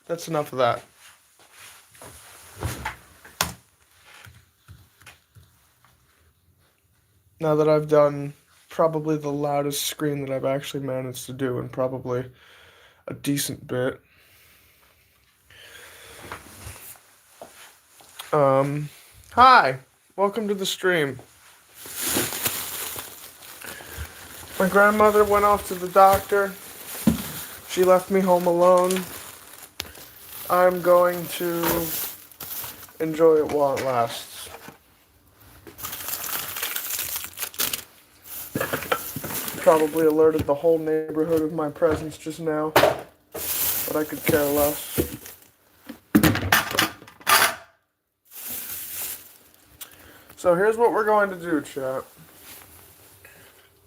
That's enough of that. Now that I've done probably the loudest scream that I've actually managed to do in probably a decent bit. Hi, welcome to the stream. My grandmother went off to the doctor. She left me home alone. I'm going to enjoy it while it lasts. Probably alerted the whole neighborhood of my presence just now, but I could care less. So here's what we're going to do, chat.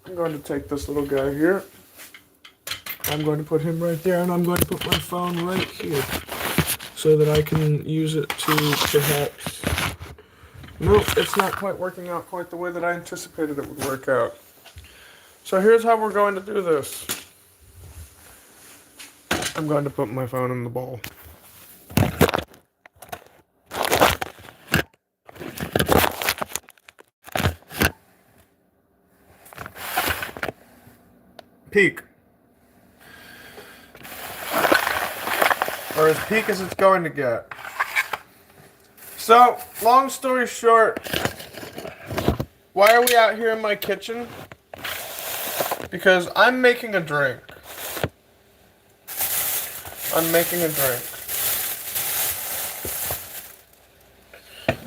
I'm going to take this little guy here. I'm going to put him right there, and I'm going to put my phone right here so that I can use it to perhaps... Nope, it's not quite working out quite the way that I anticipated it would work out. So here's how we're going to do this. I'm going to put my phone in the bowl. Peak. Or as peak as it's going to get. So, long story short, why are we out here in my kitchen? Because I'm making a drink. I'm making a drink.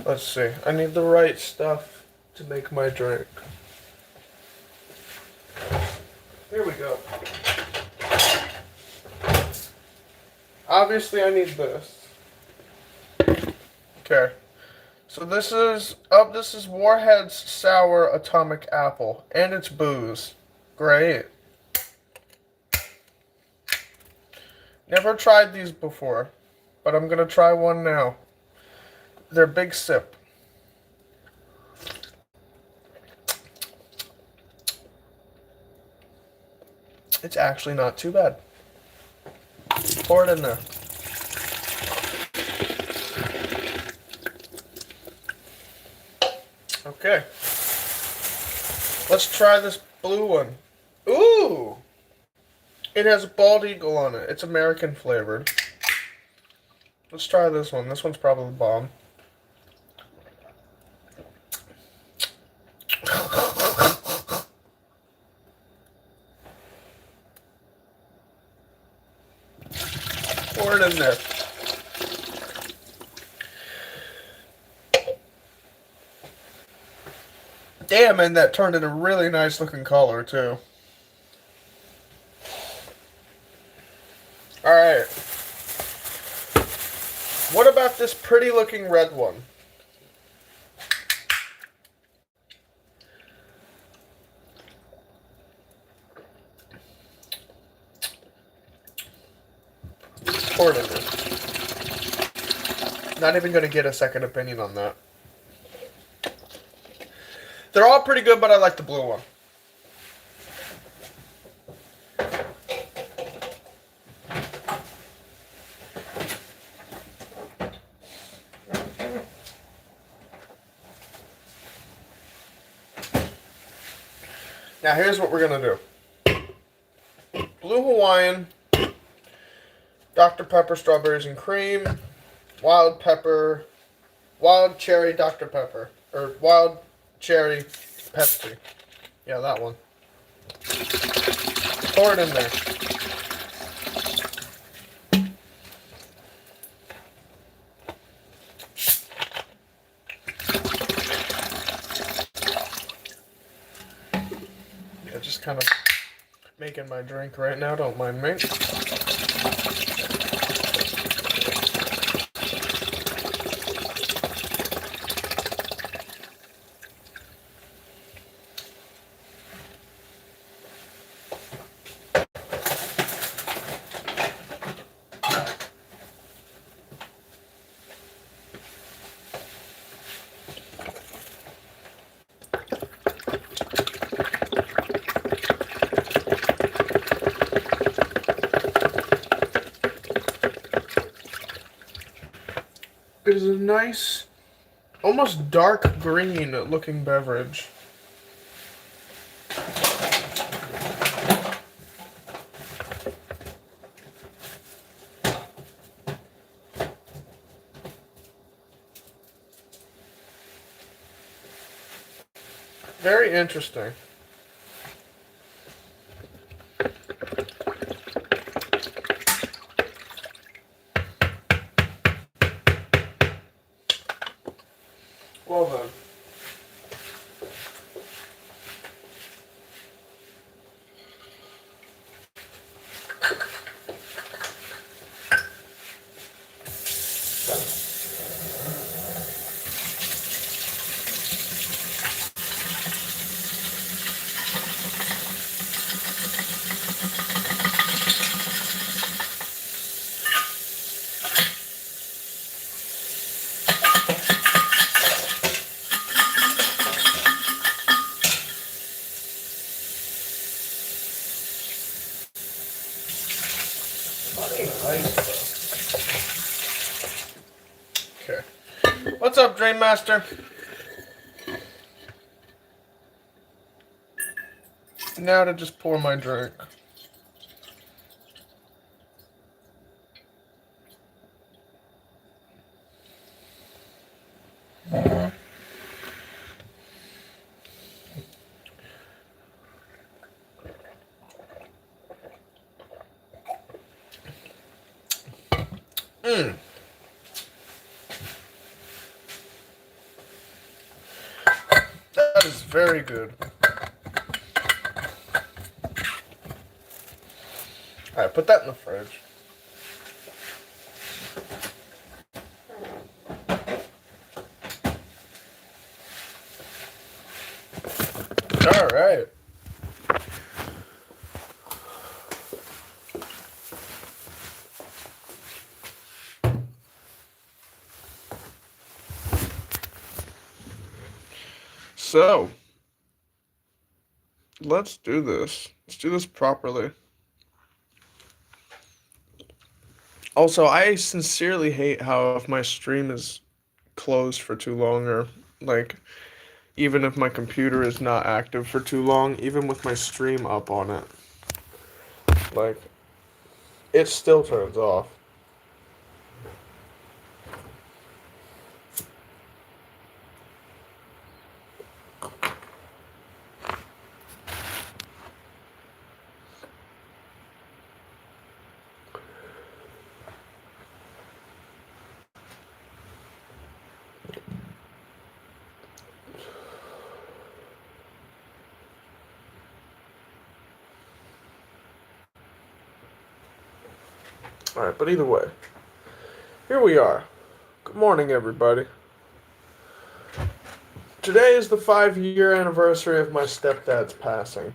Let's see. I need the right stuff to make my drink. Here we go. Obviously, I need this. Okay. So this is Warhead's Sour Atomic Apple, and it's booze. Great. Never tried these before, but I'm gonna try one now. They're big sip. It's actually not too bad. Pour it in there. Okay. Let's try this blue one. Ooh! It has a bald eagle on it. It's American flavored. Let's try this one. This one's probably the bomb. Pour it in there. Damn, and that turned in a really nice looking color, too. Alright. What about this pretty looking red one? Pour it in there. Not even going to get a second opinion on that. They're all pretty good, but I like the blue one. Now here's what we're going to do. Blue Hawaiian, Dr. Pepper Strawberries and Cream, Wild Cherry Dr. Pepper, or Wild Cherry Pepsi. Yeah, that one. Pour it in there. Yeah, just kind of making my drink right now, don't mind me. It is a nice, almost dark green looking beverage. Very interesting. Well then. Okay. What's up, Drain Master? Now to just pour my drink. That is very good. Alright, put that in the fridge. Alright. So, let's do this. Let's do this properly. Also, I sincerely hate how if my stream is closed for too long, or like even if my computer is not active for too long, even with my stream up on it, like it still turns off. Alright, but either way, here we are. Good morning, everybody. Today is the 5-year anniversary of my stepdad's passing.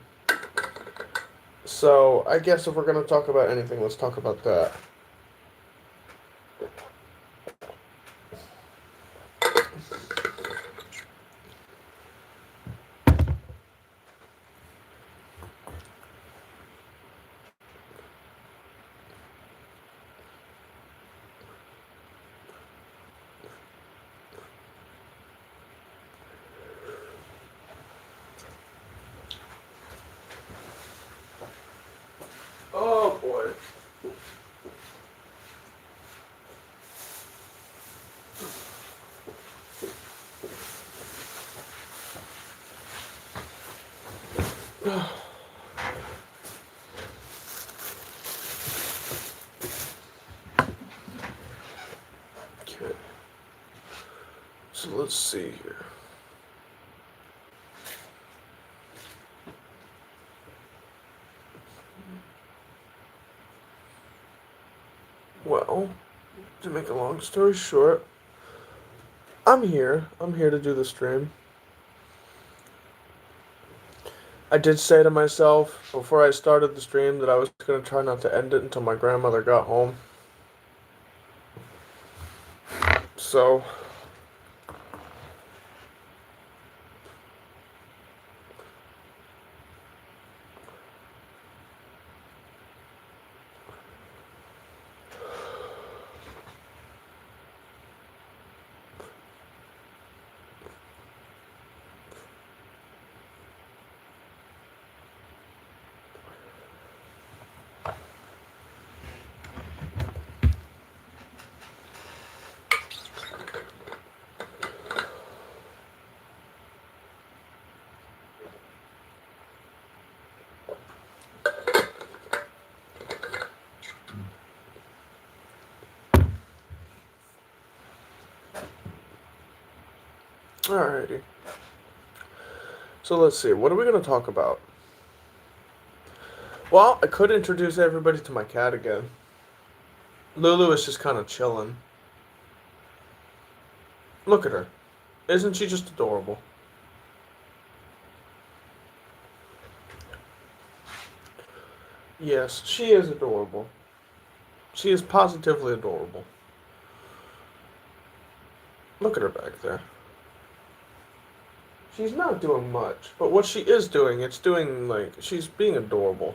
So, I guess if we're going to talk about anything, let's talk about that. Oh boy. Okay. So let's see here. Well, to make a long story short, I'm here. I'm here to do the stream. I did say to myself before I started the stream that I was going to try not to end it until my grandmother got home. So, Alrighty. So let's see, what are we going to talk about? Well, I could introduce everybody to my cat again. Lulu is just kind of chilling. Look at her. Isn't she just adorable? Yes, she is adorable. She is positively adorable. Look at her back there. She's not doing much, but what she is doing, it's doing, like, she's being adorable.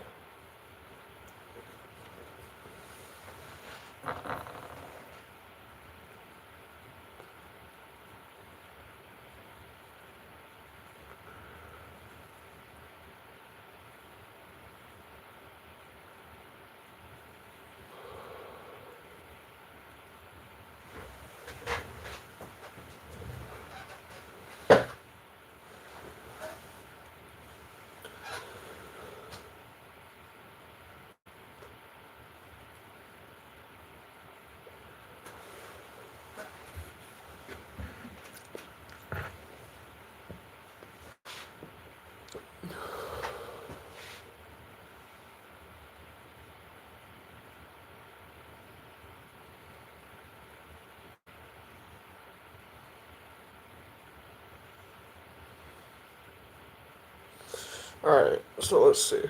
Alright, so let's see.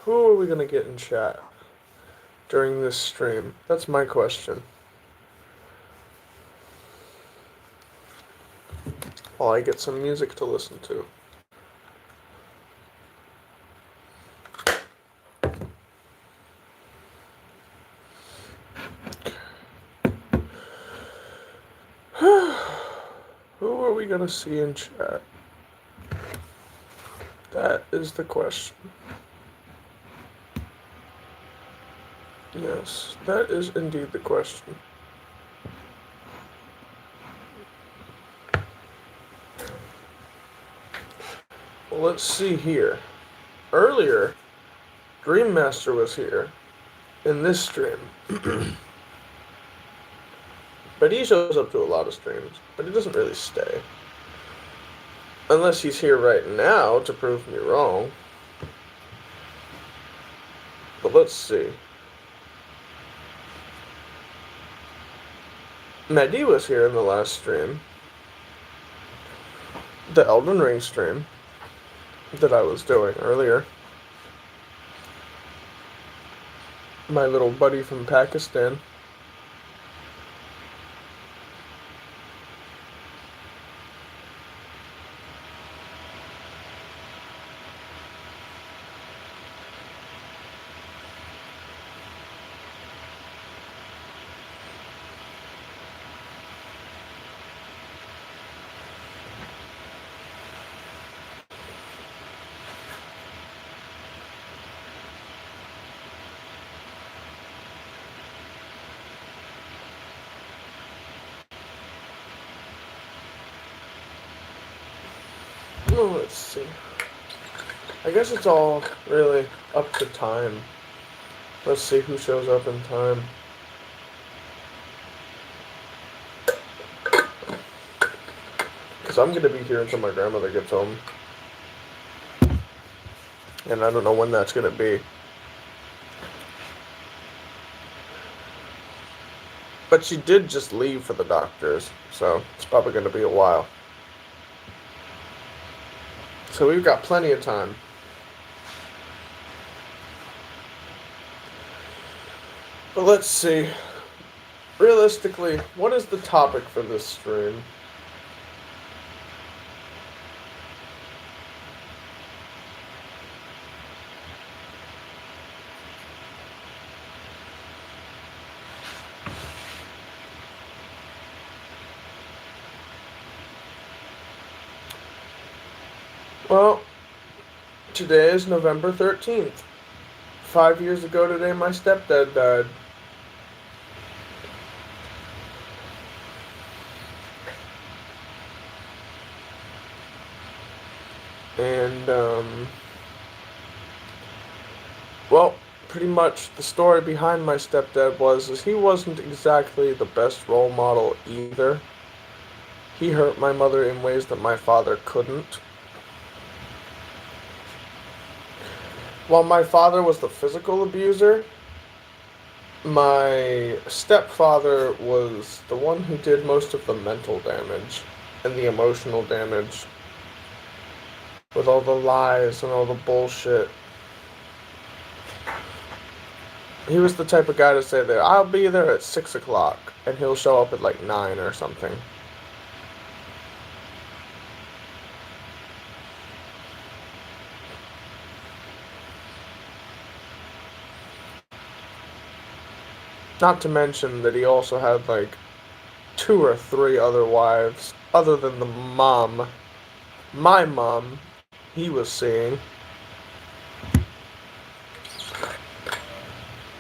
Who are we going to get in chat during this stream? That's my question. While I get some music to listen to. Who are we going to see in chat? That is the question. Yes, that is indeed the question. Well, let's see here. Earlier, Dream Master was here in this stream. But he shows up to a lot of streams, but he doesn't really stay. Unless he's here right now to prove me wrong. But let's see. Mehdi was here in the last stream. The Elden Ring stream that I was doing earlier. My little buddy from Pakistan. Well, let's see. I guess it's all really up to time. Let's see who shows up in time. Because I'm going to be here until my grandmother gets home. And I don't know when that's going to be. But she did just leave for the doctors, so it's probably going to be a while. So we've got plenty of time. But let's see. Realistically, what is the topic for this stream? Well, today is November 13th. 5 years ago today, my stepdad died. And, well, pretty much the story behind my stepdad is he wasn't exactly the best role model either. He hurt my mother in ways that my father couldn't. While my father was the physical abuser, my stepfather was the one who did most of the mental damage and the emotional damage with all the lies and all the bullshit. He was the type of guy to say that I'll be there at 6 o'clock and he'll show up at like 9 or something. Not to mention that he also had like 2 or 3 other wives other than the mom, my mom, he was seeing.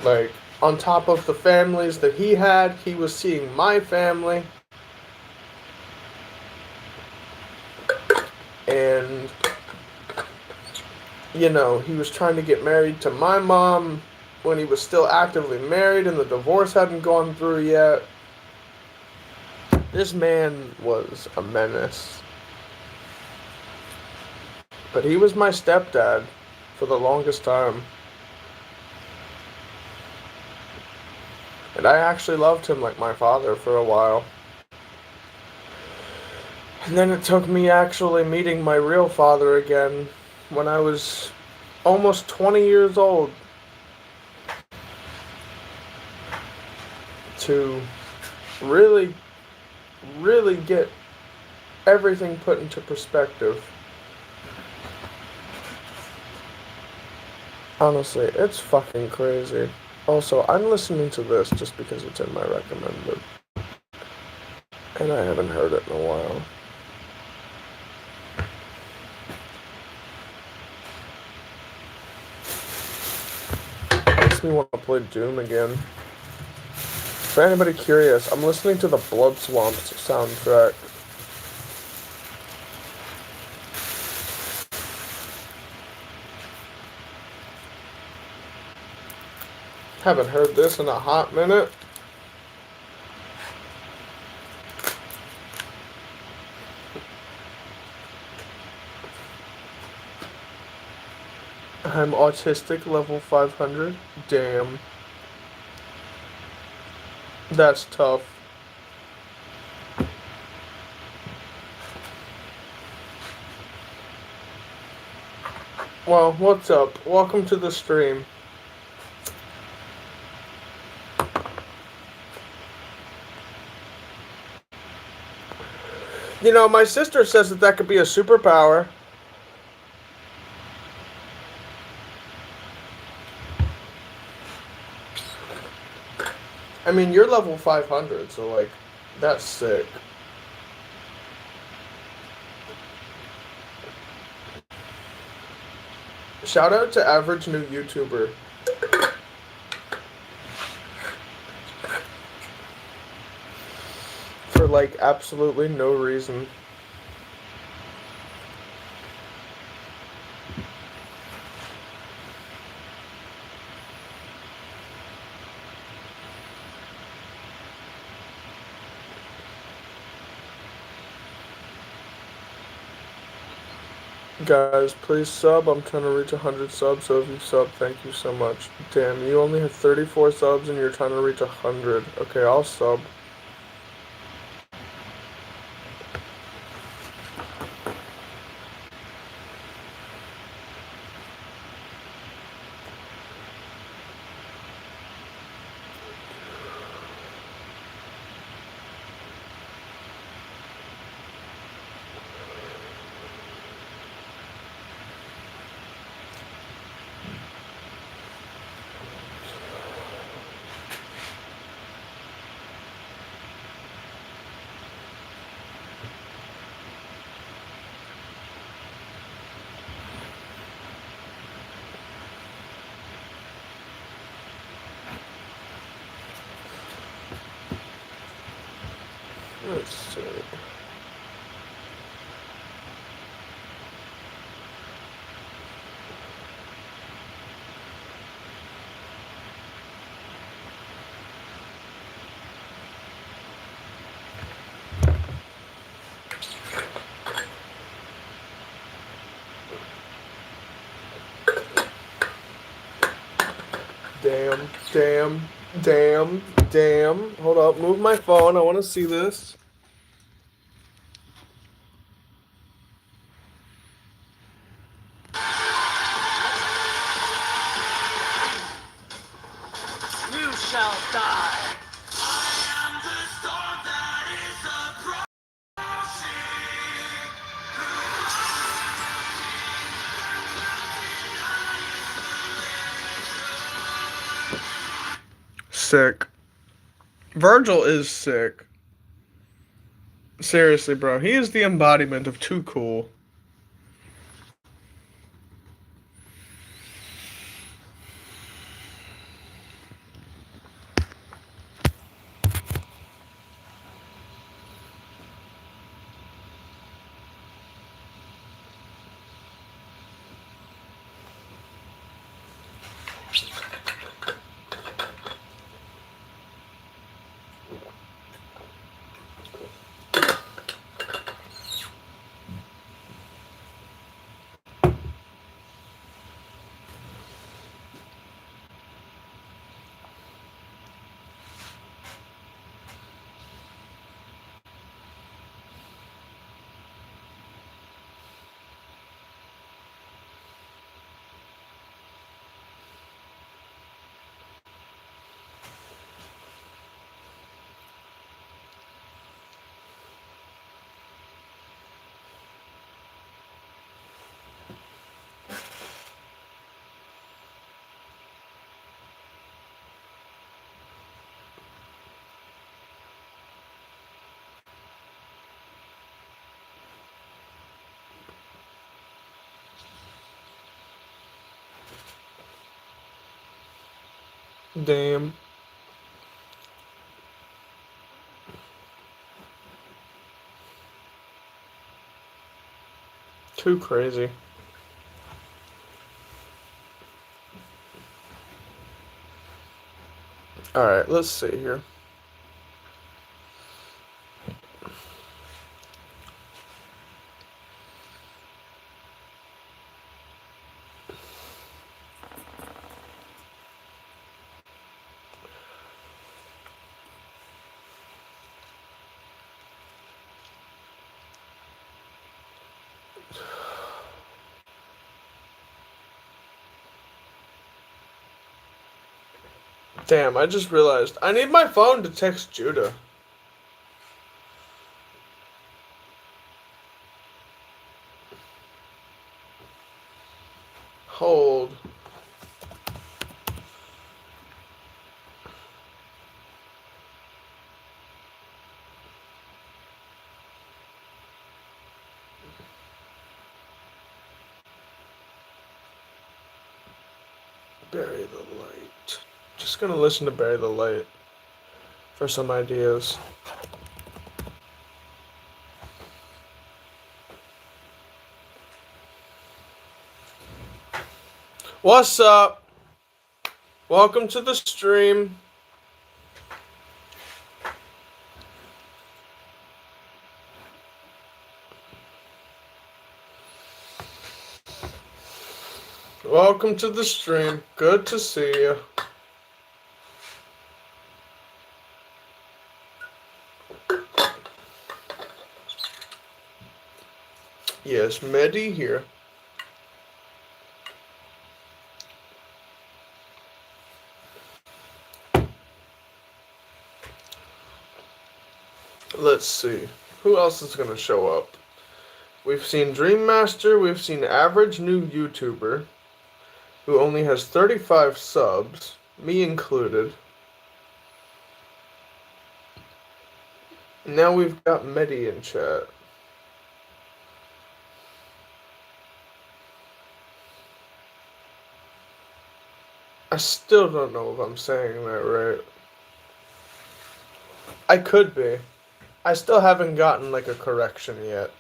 Like, on top of the families that he was seeing my family. And, you know, he was trying to get married to my mom when he was still actively married and the divorce hadn't gone through yet. This man was a menace. But he was my stepdad for the longest time. And I actually loved him like my father for a while. And then it took me actually meeting my real father again when I was almost 20 years old to really, really get everything put into perspective. Honestly, it's fucking crazy. Also, I'm listening to this just because it's in my recommended. And I haven't heard it in a while. Makes me want to play Doom again. For anybody curious, I'm listening to the Blood Swamps soundtrack. Haven't heard this in a hot minute. I'm autistic level 500. Damn. That's tough. Well, what's up? Welcome to the stream. You know, my sister says that could be a superpower. I mean, you're level 500, so, like, that's sick. Shout out to average new YouTuber. For, like, absolutely no reason. Guys, please sub. I'm trying to reach 100 subs, so if you sub, thank you so much. Damn, you only have 34 subs and you're trying to reach 100. Okay, I'll sub. Let's see. Damn, damn, damn, damn. Hold up, move my phone. I want to see this. You shall die. Sick. Virgil is sick. Seriously, bro. He is the embodiment of too cool. Damn. Too crazy. Alright, let's see here. Damn, I just realized. I need my phone to text Judah. Hold. Bury the light. Just gonna listen to Bury the Light for some ideas. What's up? Welcome to the stream. Welcome to the stream. Good to see you. Yes, Medi here. Let's see. Who else is going to show up? We've seen Dream Master. We've seen Average New YouTuber, who only has 35 subs, me included. Now we've got Medi in chat. I still don't know if I'm saying that right. I could be. I still haven't gotten like a correction yet.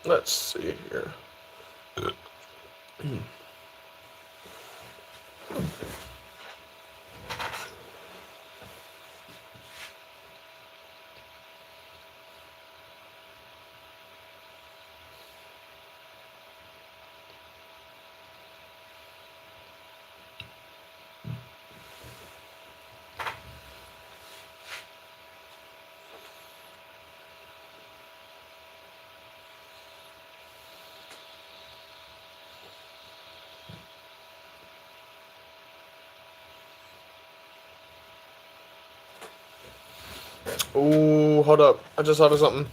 Let's see here. Ooh, hold up. I just thought of something.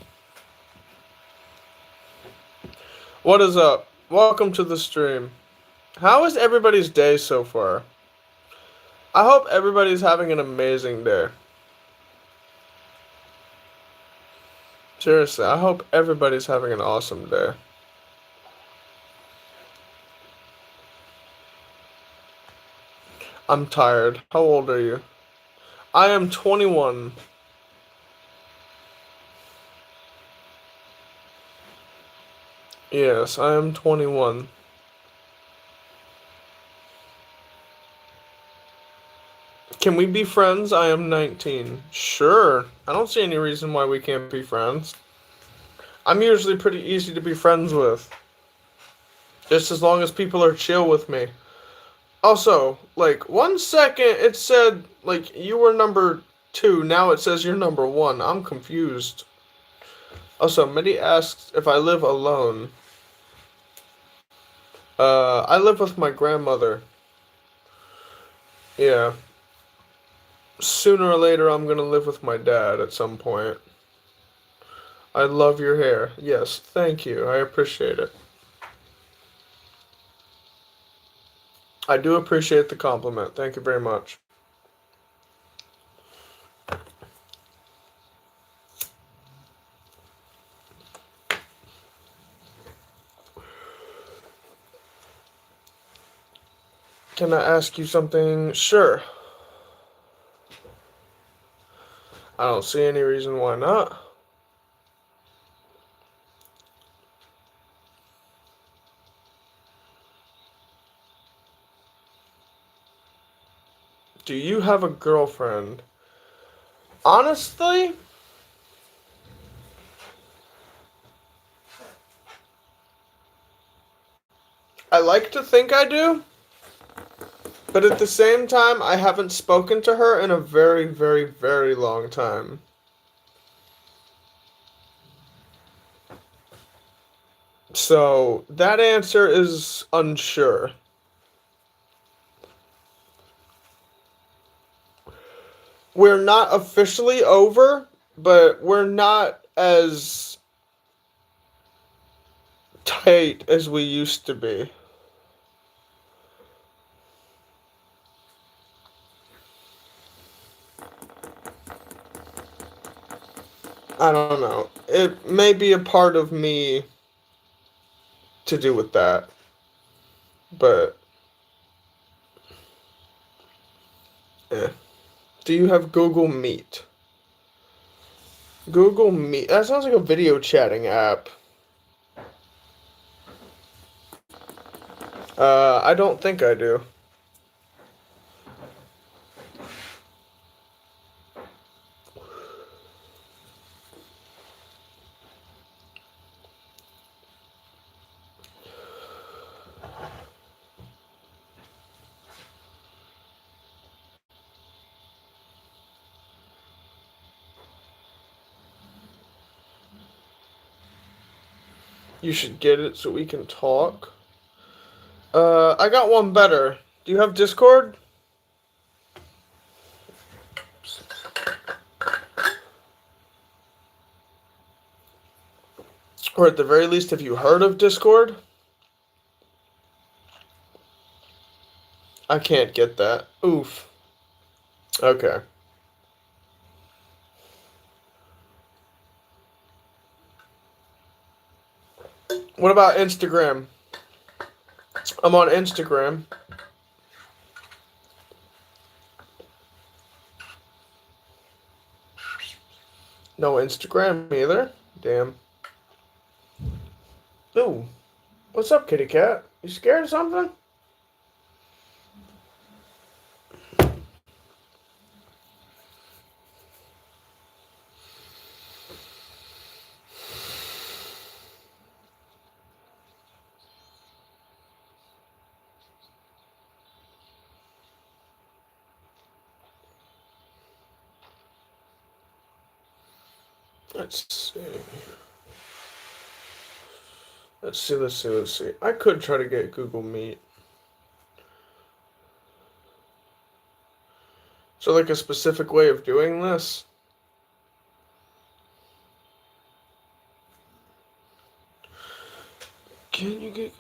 What is up? Welcome to the stream. How is everybody's day so far? I hope everybody's having an amazing day. Seriously, I hope everybody's having an awesome day. I'm tired. How old are you? I am 21. Yes, I am 21. Can we be friends? I am 19. Sure. I don't see any reason why we can't be friends. I'm usually pretty easy to be friends with. Just as long as people are chill with me. Also, like, 1 second it said, like, you were number 2. Now it says you're number 1. I'm confused. Also, Mitty asks if I live alone. I live with my grandmother. Yeah. Sooner or later, I'm gonna live with my dad at some point. I love your hair. Yes, thank you. I appreciate it. I do appreciate the compliment. Thank you very much. Can I ask you something? Sure. I don't see any reason why not. Do you have a girlfriend? Honestly, I like to think I do. But at the same time, I haven't spoken to her in a very, very, very long time. So, that answer is unsure. We're not officially over, but we're not as tight as we used to be. I don't know. It may be a part of me to do with that. But, do you have Google Meet? Google Meet. That sounds like a video chatting app. I don't think I do. You should get it so we can talk. I got one better. Do you have Discord? Or at the very least, have you heard of Discord? I can't get that. Oof. Okay. What about Instagram? I'm on Instagram. No Instagram either. Damn. Ooh. What's up, kitty cat? You scared of something? Let's see. Let's see. I could try to get Google Meet. So, like a specific way of doing this?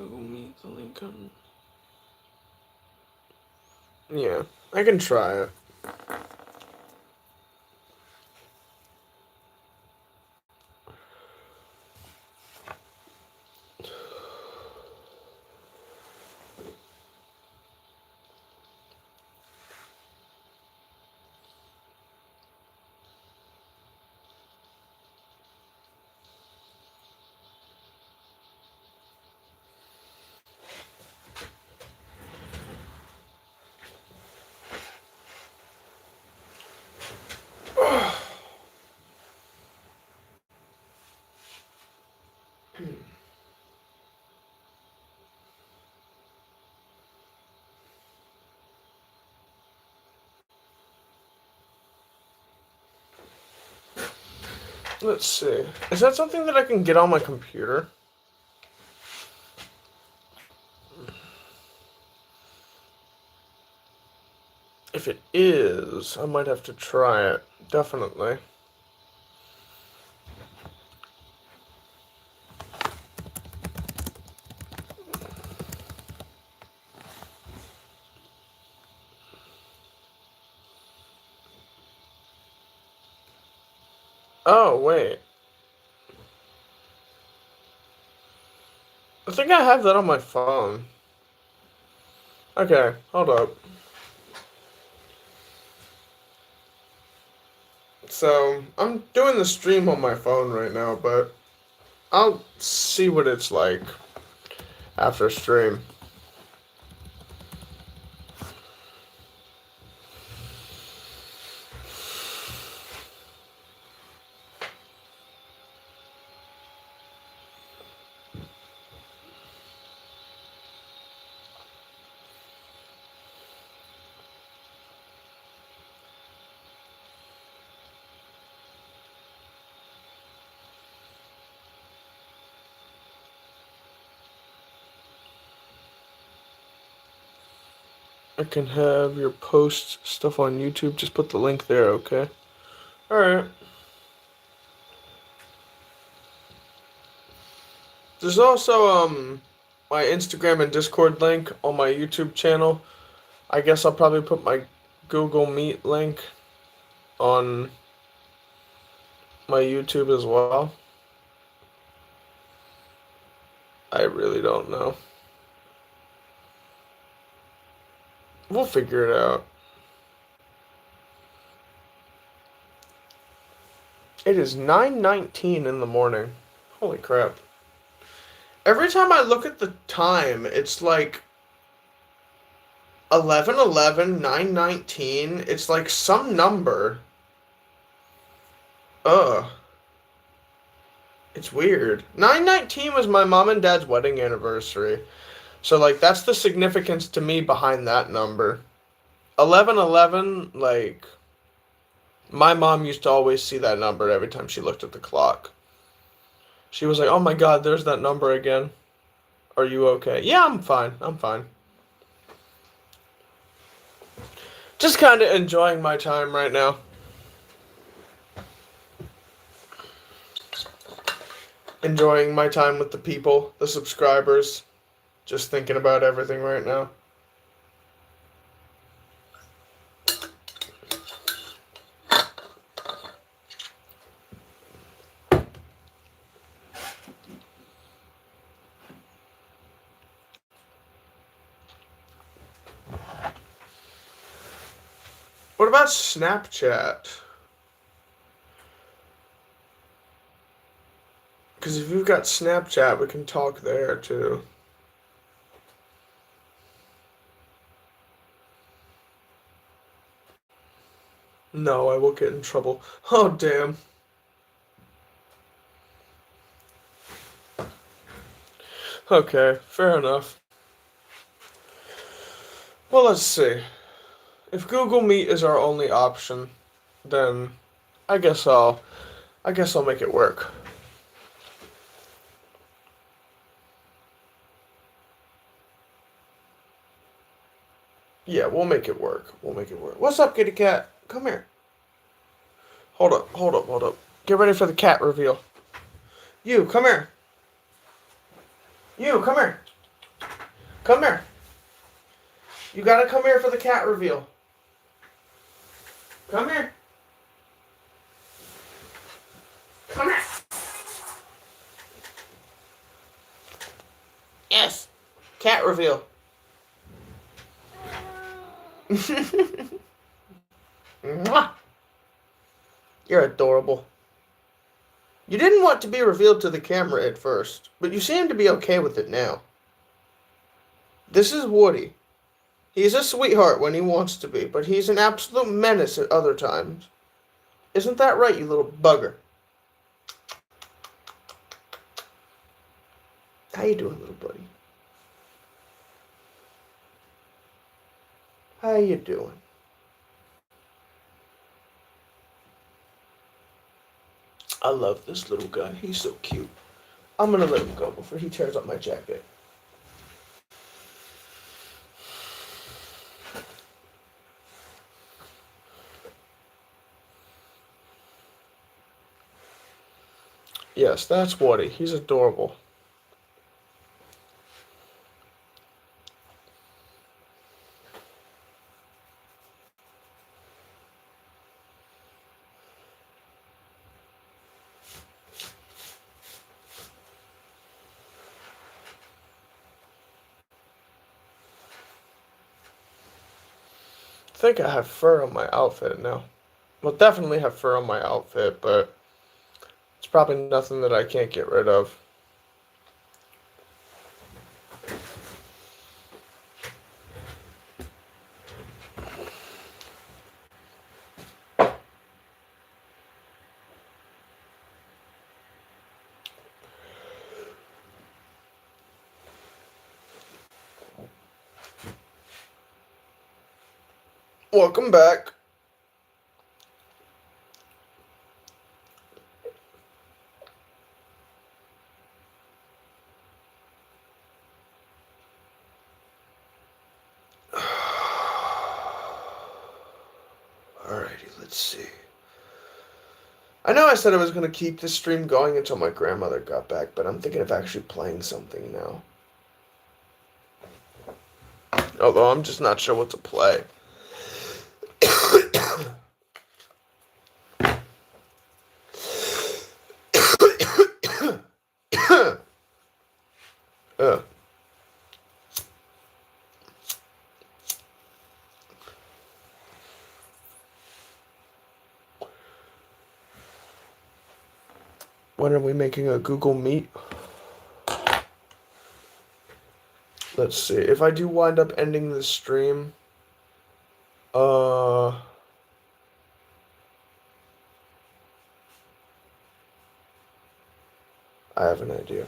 Google Meet, the link on... Yeah, I can try it. Let's see. Is that something that I can get on my computer? If it is, I might have to try it. Definitely. Oh, wait. I think I have that on my phone. Okay, hold up. So, I'm doing the stream on my phone right now, but I'll see what it's like after stream. I can have your post stuff on YouTube. Just put the link there, okay? Alright. There's also, my Instagram and Discord link on my YouTube channel. I guess I'll probably put my Google Meet link on my YouTube as well. I really don't know. We'll figure it out. It is 9:19 in the morning. Holy crap. Every time I look at the time, it's like 11:11, 9:19. It's like some number. Ugh. It's weird. 9:19 was my mom and dad's wedding anniversary. So, like, that's the significance to me behind that number. 11:11, like, my mom used to always see that number every time she looked at the clock. She was like, oh my god, there's that number again. Are you okay? Yeah, I'm fine. I'm fine. Just kind of enjoying my time right now. Enjoying my time with the people, the subscribers. Just thinking about everything right now. What about Snapchat? Because if you've got Snapchat, we can talk there too. No, I will get in trouble. Oh, damn. Okay, fair enough. Well, let's see. If Google Meet is our only option, then I guess I'll make it work. Yeah, we'll make it work. We'll make it work. What's up, kitty cat? Come here. Hold up, hold up, hold up. Get ready for the cat reveal. You, come here. You, come here. Come here. You gotta come here for the cat reveal. Come here. Come here. Yes. Cat reveal. Mwah. You're adorable. You didn't want to be revealed to the camera at first, but you seem to be okay with it now. This is Woody. He's a sweetheart when he wants to be, but he's an absolute menace at other times. Isn't that right, you little bugger? How you doing, little buddy? How you doing? I love this little guy. He's so cute. I'm gonna let him go before he tears up my jacket. Yes, that's Woody. He's adorable. I think I have fur on my outfit now. Well, definitely have fur on my outfit, but it's probably nothing that I can't get rid of. Welcome back. Alrighty, let's see. I know I said I was going to keep this stream going until my grandmother got back, but I'm thinking of actually playing something now. Although I'm just not sure what to play. When are we making a Google Meet? Let's see. If I do wind up ending the stream, I have an idea.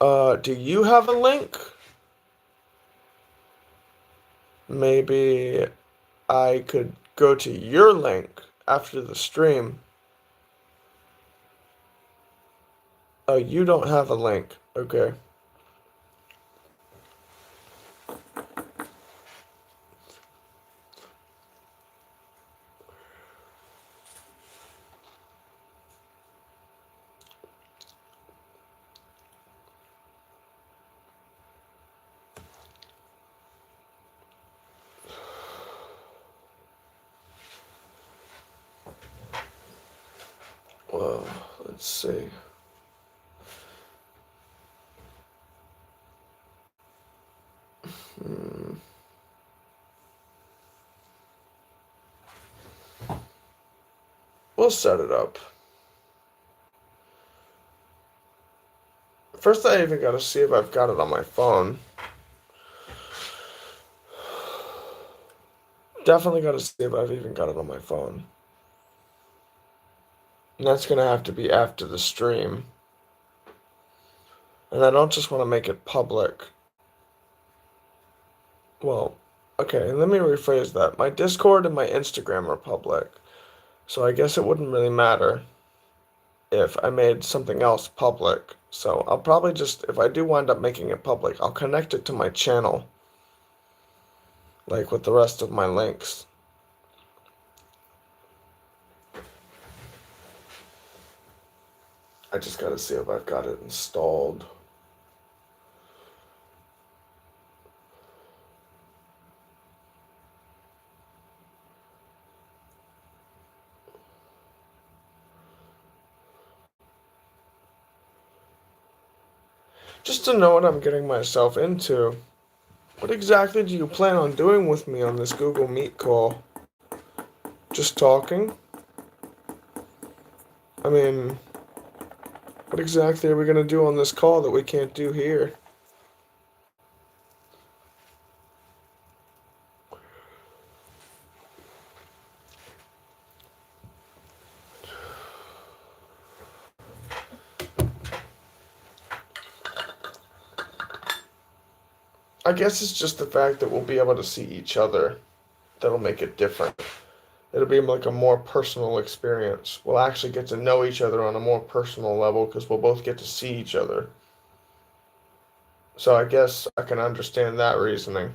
Do you have a link? Maybe I could go to your link after the stream. Oh, you don't have a link. Okay. Well, let's see. We'll set it up. First, I even gotta see if I've got it on my phone. Definitely gotta see if I've even got it on my phone. And that's gonna have to be after the stream. And I don't just want to make it public. Well, okay, let me rephrase that. My Discord and my Instagram are public. So I guess it wouldn't really matter if I made something else public. So I'll probably just, if I do wind up making it public, I'll connect it to my channel. Like with the rest of my links. I just gotta see if I've got it installed. just to know what I'm getting myself into. What exactly do you plan on doing with me on this Google Meet call? Just talking? I mean, what exactly are we gonna do on this call that we can't do here? I guess it's just the fact that we'll be able to see each other that'll make it different. It'll be like a more personal experience. We'll actually get to know each other on a more personal level because we'll both get to see each other. So I guess I can understand that reasoning.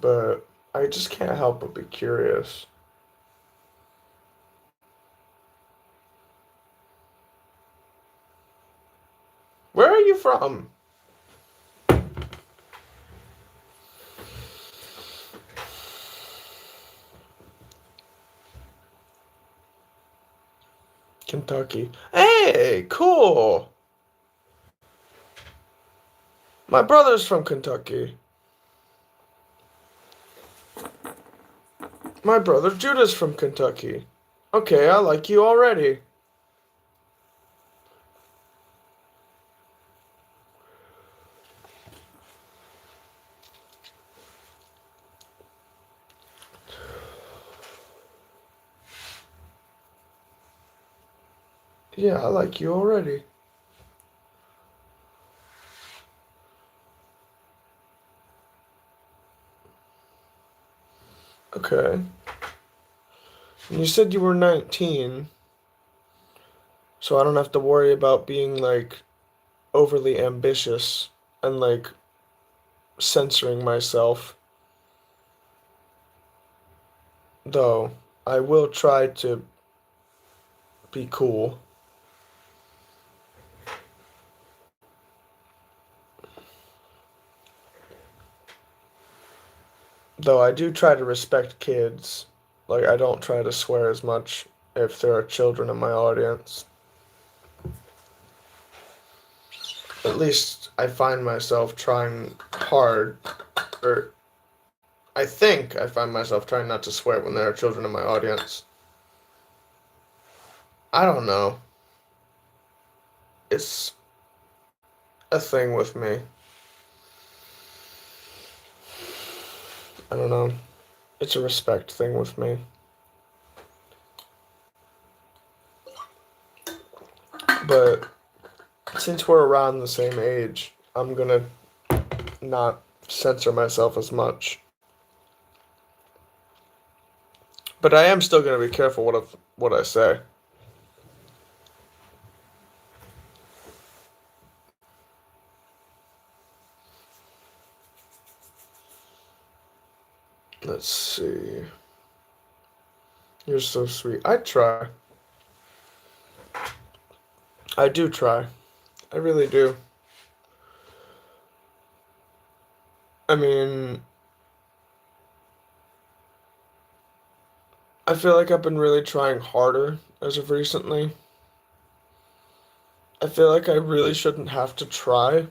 But I just can't help but be curious. Where are you from? Kentucky. Hey, cool. My brother's from Kentucky. My brother Judah's from Kentucky. Okay, I like you already. Yeah, I like you already. Okay. And you said you were 19, so I don't have to worry about being like overly ambitious and like censoring myself. Though I will try to be cool. Though I do try to respect kids. Like I don't try to swear as much if there are children in my audience. At least I find myself trying hard, or I think I find myself trying not to swear when there are children in my audience. I don't know. It's a thing with me. I don't know. It's a respect thing with me. But since we're around the same age, I'm gonna not censor myself as much. But I am still gonna be careful what I say. Let's see. You're so sweet. I try. I do try. I really do. I mean, I feel like I've been really trying harder as of recently. I feel like I really shouldn't have to try.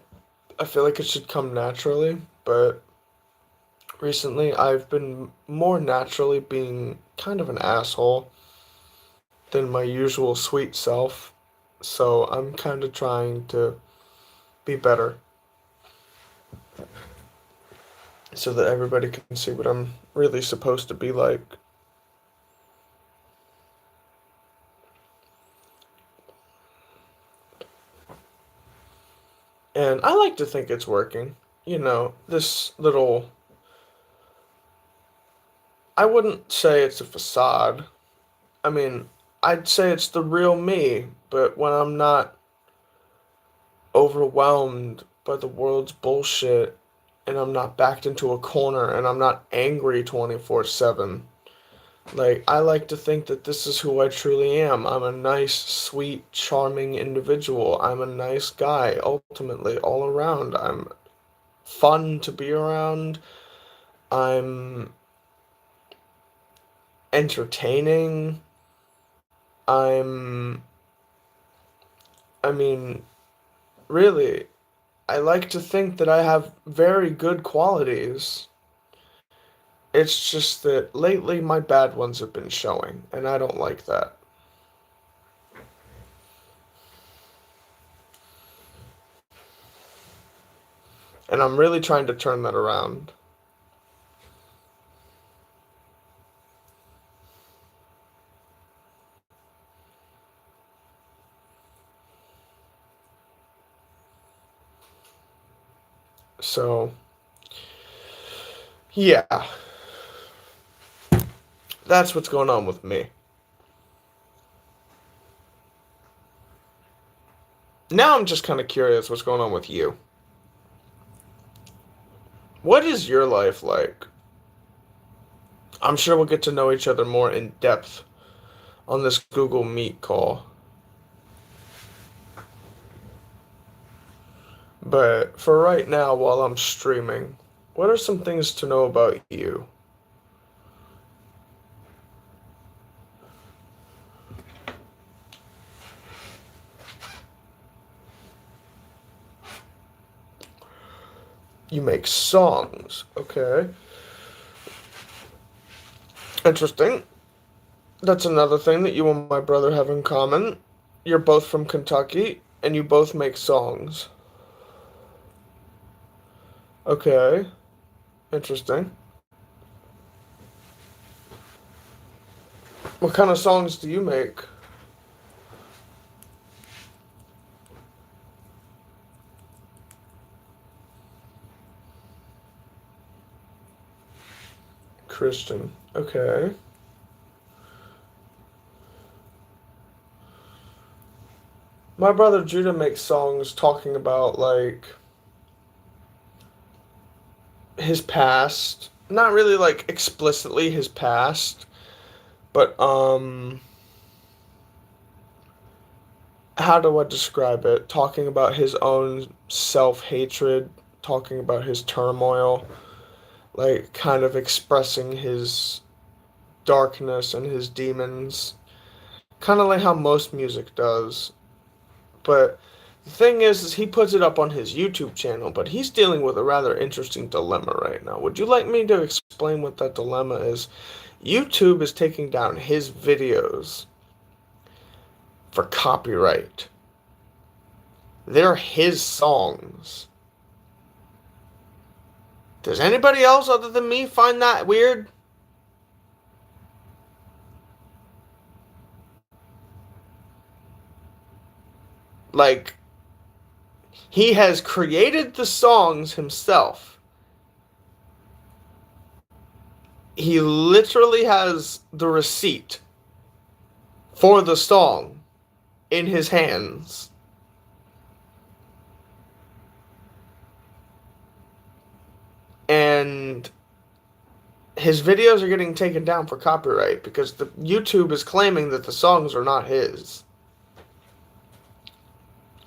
I feel like it should come naturally, but recently I've been more naturally being kind of an asshole than my usual sweet self. So I'm kind of trying to be better so that everybody can see what I'm really supposed to be like. And I like to think it's working. You know, this little. I wouldn't say it's a facade. I mean, I'd say it's the real me, but when I'm not overwhelmed by the world's bullshit and I'm not backed into a corner and I'm not angry 24/7. Like, I like to think that this is who I truly am. I'm a nice, sweet, charming individual. I'm a nice guy, ultimately, all around. I'm fun to be around. I'm entertaining. I'm, I mean, really, I like to think that I have very good qualities. It's just that lately my bad ones have been showing, and I don't like that. And I'm really trying to turn that around. So, yeah, that's what's going on with me. Now I'm just kind of curious what's going on with you. What is your life like? I'm sure we'll get to know each other more in depth on this Google Meet call. But for right now, while I'm streaming, what are some things to know about you? You make songs. Okay. Interesting. That's another thing that you and my brother have in common. You're both from Kentucky, and you both make songs. Okay. Interesting. What kind of songs do you make? Christian. Okay. My brother Judah makes songs talking about, like, his past. Not really, like, explicitly his past, but, how do I describe it? Talking about his own self-hatred, talking about his turmoil, like, kind of expressing his darkness and his demons. Kind of like how most music does. But the thing is he puts it up on his YouTube channel, but he's dealing with a rather interesting dilemma right now. Would you like me to explain what that dilemma is? YouTube is taking down his videos for copyright. They're his songs. Does anybody else other than me find that weird? Like, he has created the songs himself. He literally has the receipt for the song in his hands. And his videos are getting taken down for copyright because the YouTube is claiming that the songs are not his.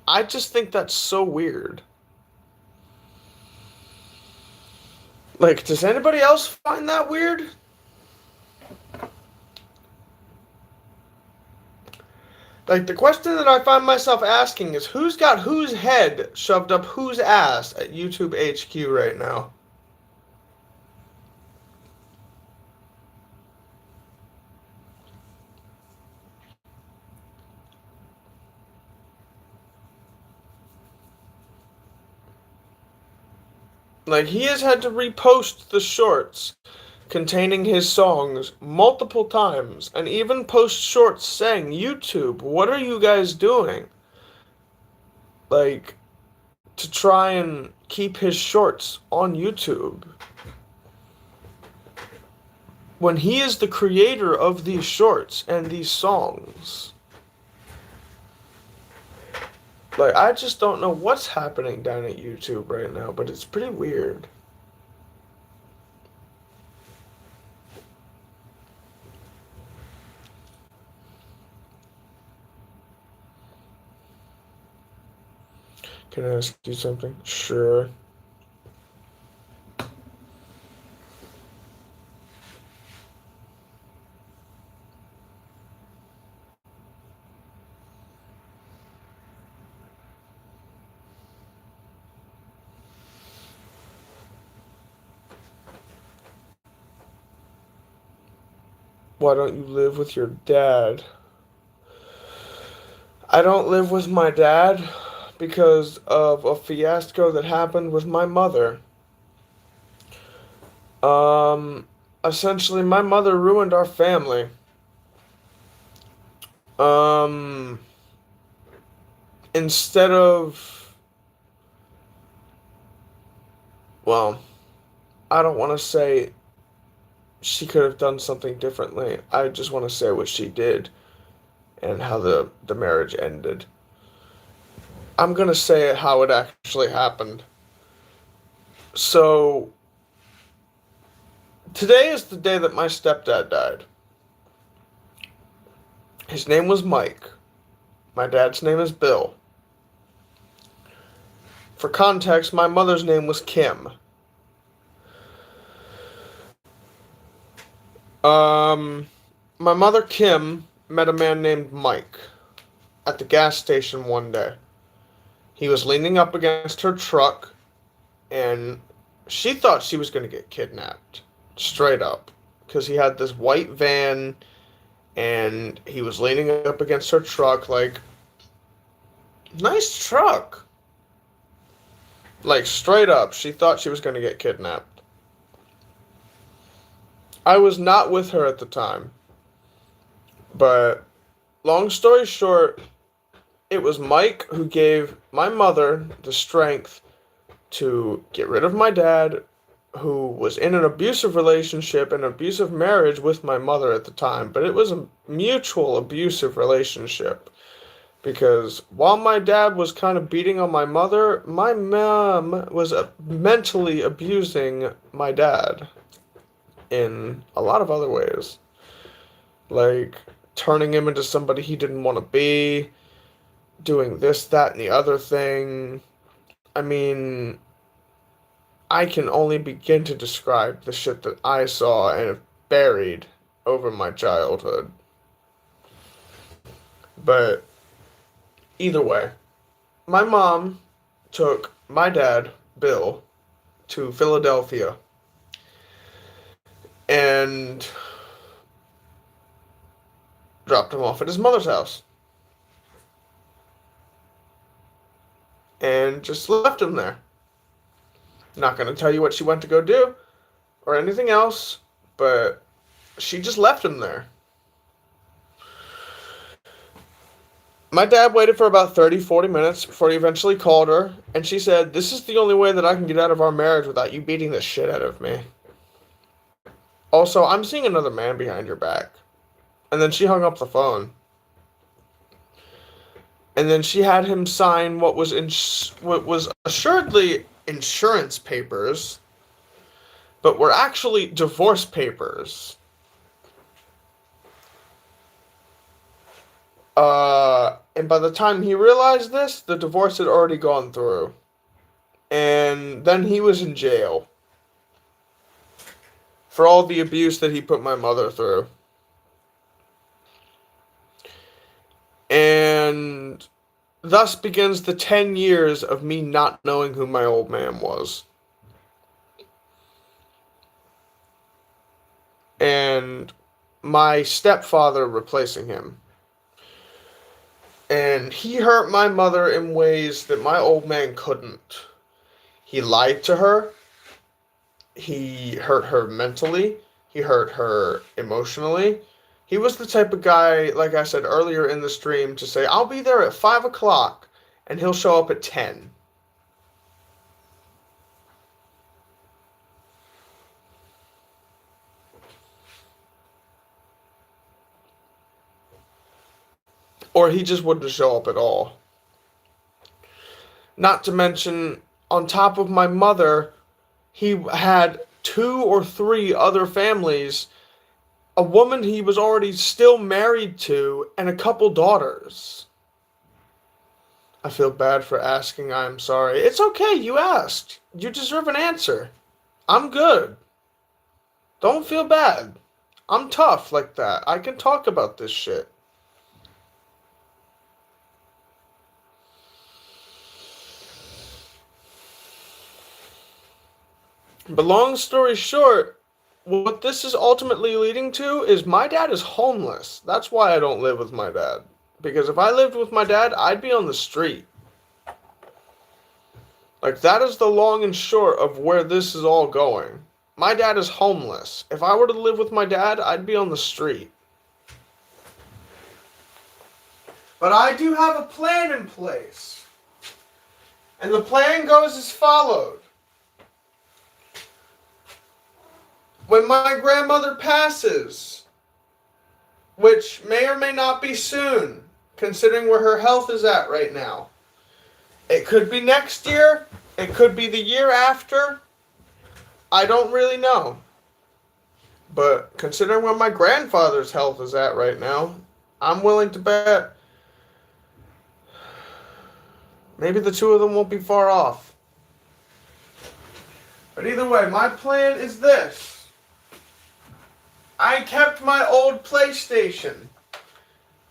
I just think that's so weird. Like, does anybody else find that weird? Like, the question that I find myself asking is who's got whose head shoved up whose ass at YouTube HQ right now? Like, he has had to repost the shorts containing his songs multiple times and even post shorts saying, YouTube, what are you guys doing? Like, to try and keep his shorts on YouTube. When he is the creator of these shorts and these songs. Like, I just don't know what's happening down at YouTube right now, but it's pretty weird. Can I ask you something? Sure. Why don't you live with your dad? I don't live with my dad because of a fiasco that happened with my mother. Um, Essentially, my mother ruined our family. Um, Instead of, well, I don't want to say she could have done something differently. I just want to say what she did and how the marriage ended. I'm gonna say it how it actually happened. So, today is the day that my stepdad died. His name was Mike. My dad's name is Bill. For context, my mother's name was Kim. Um, my mother Kim met a man named Mike at the gas station one day. He was leaning up against her truck, and she thought she was going to get kidnapped. Straight up. Because he had this white van, and he was leaning up against her truck, like, nice truck. Like, straight up, she thought she was going to get kidnapped. I was not with her at the time. But, long story short, it was Mike who gave my mother the strength to get rid of my dad, who was in an abusive relationship, an abusive marriage with my mother at the time. But it was a mutual abusive relationship. Because while my dad was kind of beating on my mother, my mom was mentally abusing my dad in a lot of other ways. Like turning him into somebody he didn't want to be, doing this, that, and the other thing. I mean, I can only begin to describe the shit that I saw and have buried over my childhood. But either way, my mom took my dad, Bill, to Philadelphia and dropped him off at his mother's house. And just left him there. Not going to tell you what she went to go do or anything else, but she just left him there. My dad waited for about 30, 40 minutes before he eventually called her, and she said, "This is the only way that I can get out of our marriage without you beating the shit out of me. Also, I'm seeing another man behind your back." And then she hung up the phone. And then she had him sign what was assuredly insurance papers, but were actually divorce papers. And by the time he realized this, the divorce had already gone through. And then he was in jail for all the abuse that he put my mother through. And thus begins the 10 years of me not knowing who my old man was. And my stepfather replacing him. And he hurt my mother in ways that my old man couldn't. He lied to her. He hurt her mentally. He hurt her emotionally. He was the type of guy, like I said earlier in the stream, to say, "I'll be there at 5 o'clock," and he'll show up at 10. Or he just wouldn't show up at all. Not to mention, on top of my mother, he had 2 or 3 other families, a woman he was already still married to, and a couple daughters. I feel bad for asking. I'm sorry. It's okay, you asked. You deserve an answer. I'm good. Don't feel bad. I'm tough like that. I can talk about this shit. But long story short, what this is ultimately leading to is my dad is homeless. That's why I don't live with my dad. Because if I lived with my dad, I'd be on the street. Like, that is the long and short of where this is all going. My dad is homeless. If I were to live with my dad, I'd be on the street. But I do have a plan in place. And the plan goes as followed. When my grandmother passes, which may or may not be soon, considering where her health is at right now. It could be next year, it could be the year after. I don't really know. But considering where my grandfather's health is at right now, I'm willing to bet maybe the two of them won't be far off. But either way, my plan is this. I kept my old PlayStation,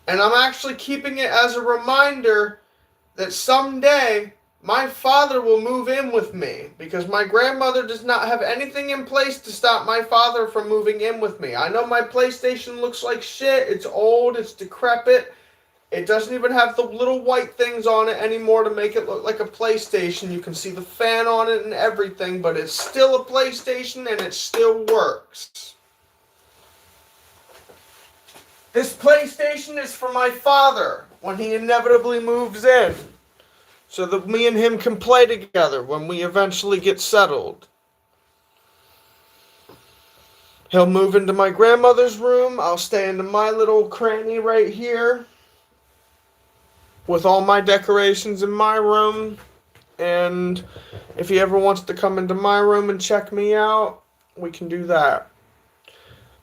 and I'm actually keeping it as a reminder that someday my father will move in with me, because my grandmother does not have anything in place to stop my father from moving in with me. I know my PlayStation looks like shit, it's old, it's decrepit, it doesn't even have the little white things on it anymore to make it look like a PlayStation. You can see the fan on it and everything, but it's still a PlayStation and it still works. This PlayStation is for my father when he inevitably moves in, so that me and him can play together when we eventually get settled. He'll move into my grandmother's room. I'll stay into my little cranny right here with all my decorations in my room. And if he ever wants to come into my room and check me out, we can do that.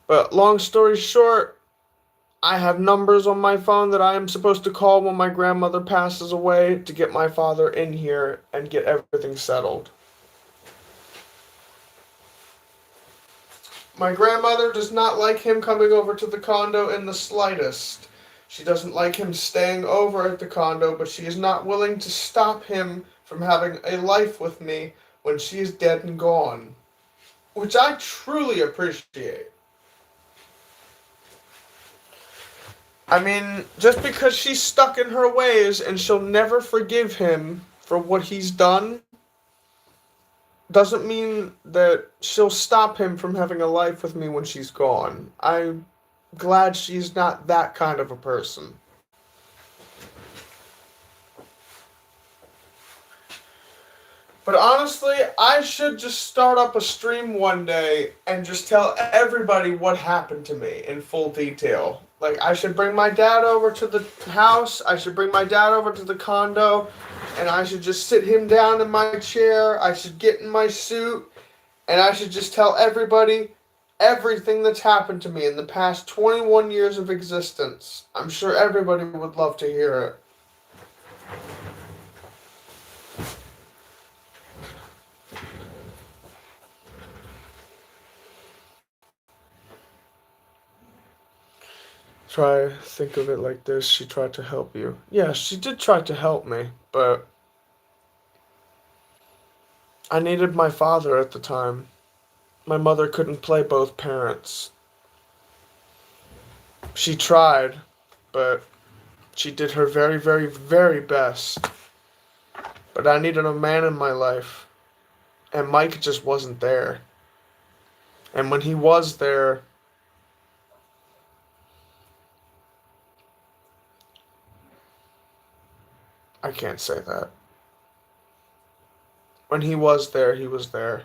But long story short, I have numbers on my phone that I am supposed to call when my grandmother passes away to get my father in here and get everything settled. My grandmother does not like him coming over to the condo in the slightest. She doesn't like him staying over at the condo, but she is not willing to stop him from having a life with me when she is dead and gone, which I truly appreciate. I mean, just because she's stuck in her ways and she'll never forgive him for what he's done, doesn't mean that she'll stop him from having a life with me when she's gone. I'm glad she's not that kind of a person. But honestly, I should just start up a stream one day and just tell everybody what happened to me in full detail. Like, I should bring my dad over to the house, I should bring my dad over to the condo, and I should just sit him down in my chair, I should get in my suit, and I should just tell everybody everything that's happened to me in the past 21 years of existence. I'm sure everybody would love to hear it. Think of it like this. She tried to help you. Yeah, she did try to help me, but I needed my father at the time. My mother couldn't play both parents. She tried, but she did her very, very, very best. But I needed a man in my life, and Mike just wasn't there. And when he was there, I can't say that. When he was there, he was there.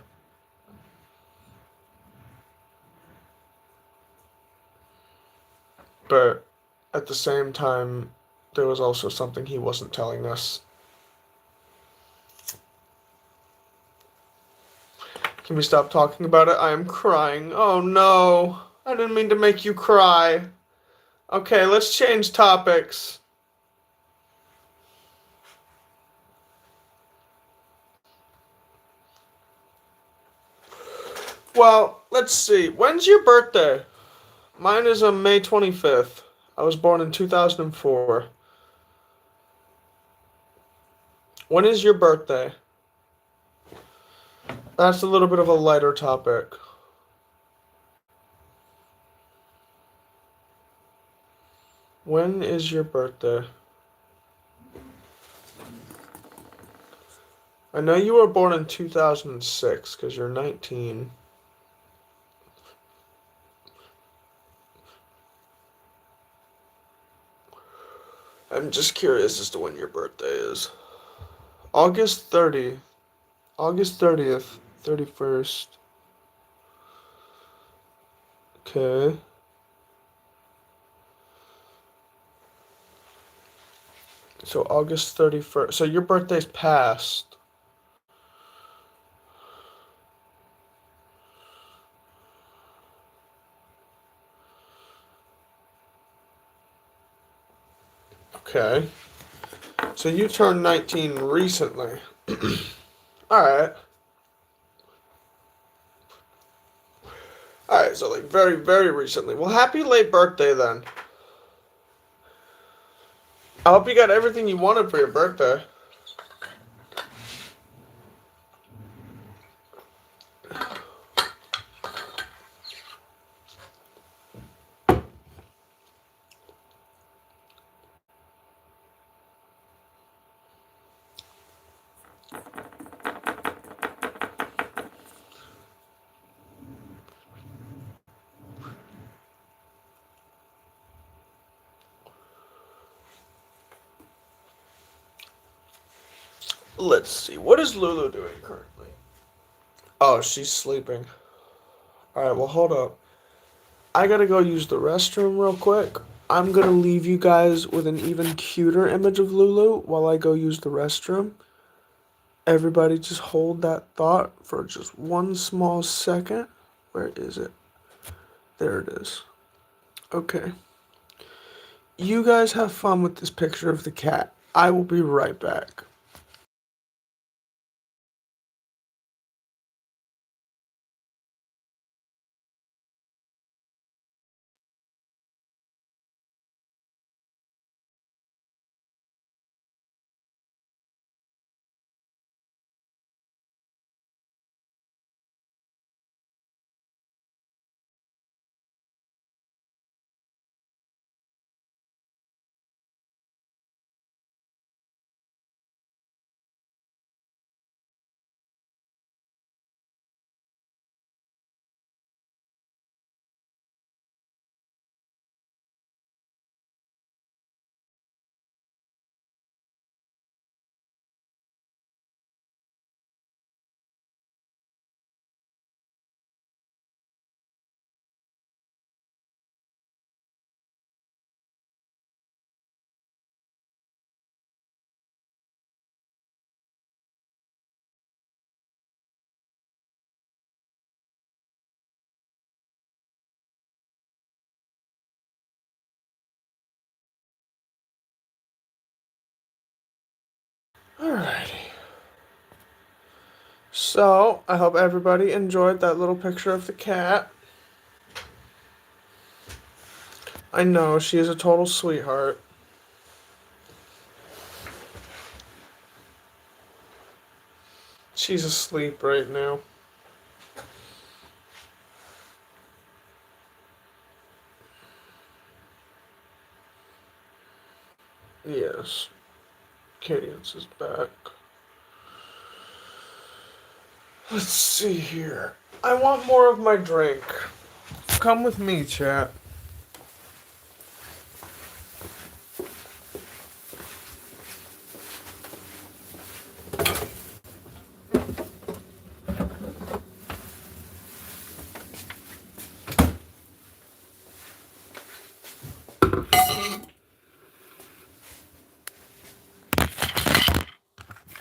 But at the same time, there was also something he wasn't telling us. Can we stop talking about it? I am crying. Oh no, I didn't mean to make you cry. Okay, let's change topics. Well, let's see. When's your birthday? Mine is on May 25th. I was born in 2004. When is your birthday? That's a little bit of a lighter topic. When is your birthday? I know you were born in 2006 because you're 19. I'm just curious as to when your birthday is. August 30. August 30th. 31st. Okay. So August 31st. So your birthday's past. Okay. So you turned 19 recently. Alright. Alright, so like very, very recently. Well, happy late birthday then. I hope you got everything you wanted for your birthday. Let's see. What is Lulu doing currently? Oh, she's sleeping. Alright, well, hold up. I gotta go use the restroom real quick. I'm gonna leave you guys with an even cuter image of Lulu while I go use the restroom. Everybody just hold that thought for just one small second. Where is it? There it is. Okay. You guys have fun with this picture of the cat. I will be right back. Alrighty. So, I hope everybody enjoyed that little picture of the cat. I know, she is a total sweetheart. She's asleep right now. Yes. Cadence is back. Let's see here. I want more of my drink. Come with me, chat.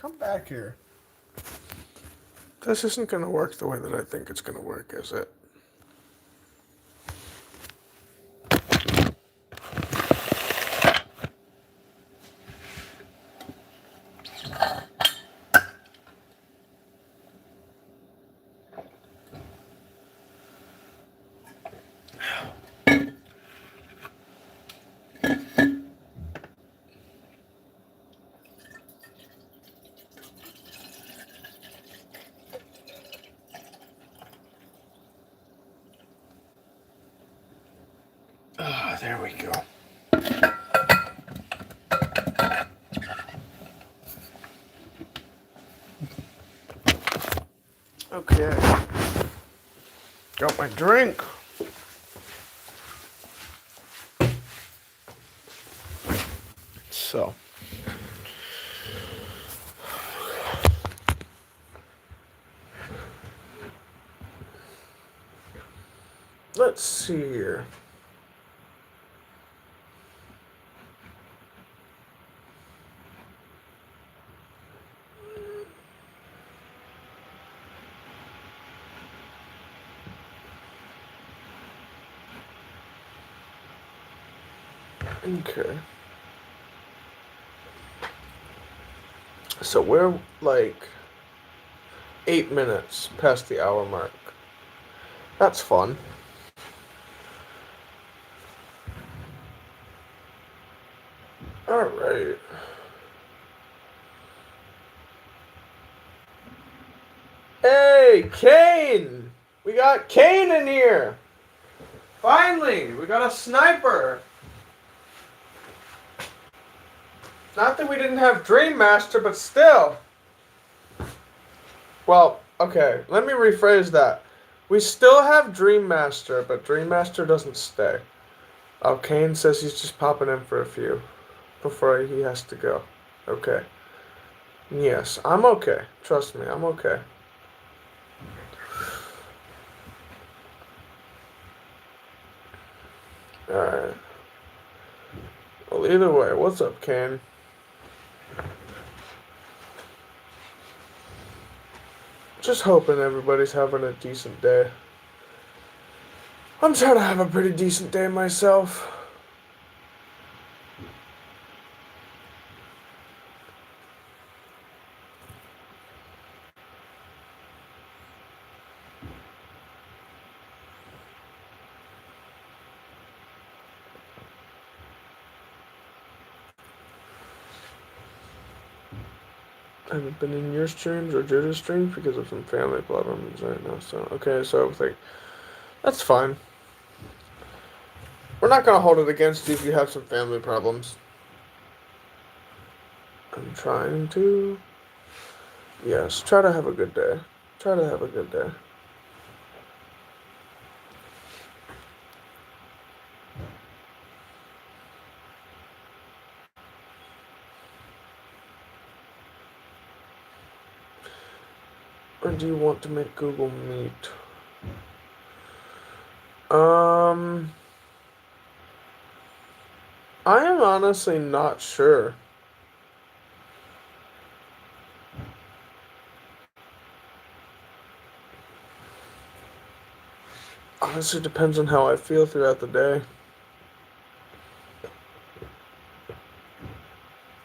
Come back here. This isn't gonna work the way that I think it's gonna work, is it? Ah, there we go. Okay. Got my drink. So. Let's see here. Okay. So we're like 8 minutes past the hour mark. That's fun. Alright. Hey, Kane! We got Kane in here! Finally! We got a sniper! Not that we didn't have Dream Master, but still. Well, okay, let me rephrase that. We still have Dream Master, but Dream Master doesn't stay. Oh, Kane says he's just popping in for a few before he has to go. Okay. Yes, I'm okay. Trust me, I'm okay. Alright. Well, either way, what's up, Kane? Just hoping everybody's having a decent day. I'm trying to have a pretty decent day myself. I haven't been in your streams or Judah's streams because of some family problems right now. So, okay, so like, that's fine. We're not going to hold it against you if you have some family problems. I'm trying to. Yes, try to have a good day. Try to have a good day. Or do you want to make Google Meet? I am honestly not sure. Honestly, depends on how I feel throughout the day.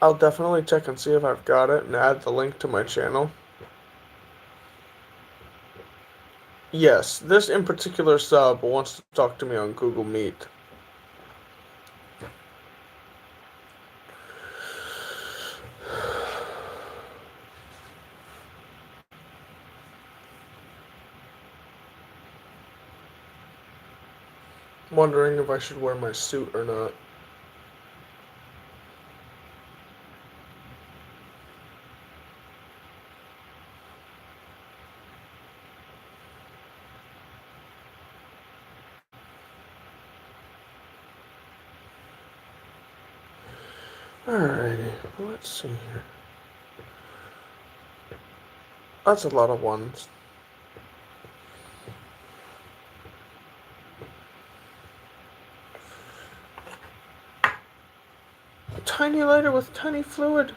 I'll definitely check and see if I've got it and add the link to my channel. Yes, this in particular sub wants to talk to me on Google Meet. Wondering if I should wear my suit or not. Alrighty, let's see here. That's a lot of ones. A tiny lighter with tiny fluid.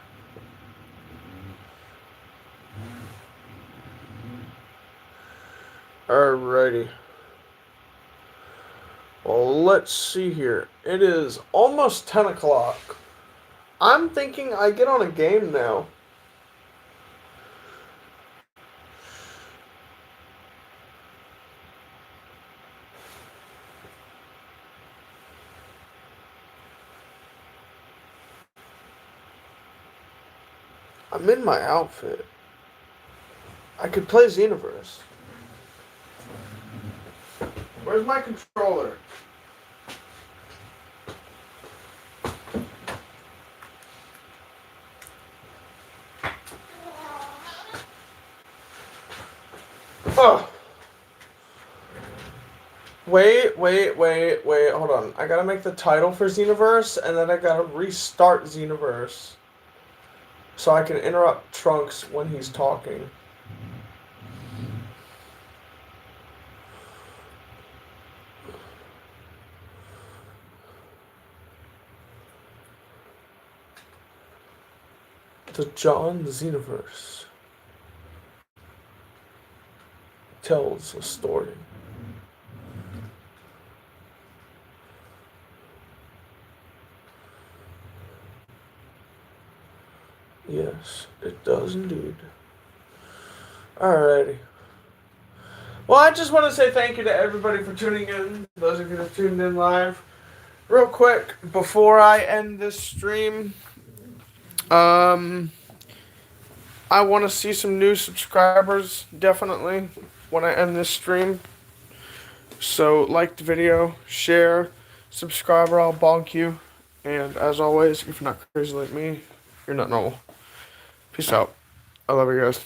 Alrighty. Well, let's see here. It is almost 10 o'clock. I'm thinking I get on a game now. I'm in my outfit. I could play Xenoverse. Where's my controller? Oh. Wait, hold on. I gotta make the title for Xenoverse, and then I gotta restart Xenoverse. So I can interrupt Trunks when he's talking. The John Xenoverse tells a story. Yes, it does indeed. Alrighty. Well, I just want to say thank you to everybody for tuning in. Those of you that tuned in live. Real quick, before I end this stream, I want to see some new subscribers, definitely, when I end this stream. So, like the video, share, subscribe, or I'll bonk you. And as always, if you're not crazy like me, you're not normal. Peace out. I love you guys.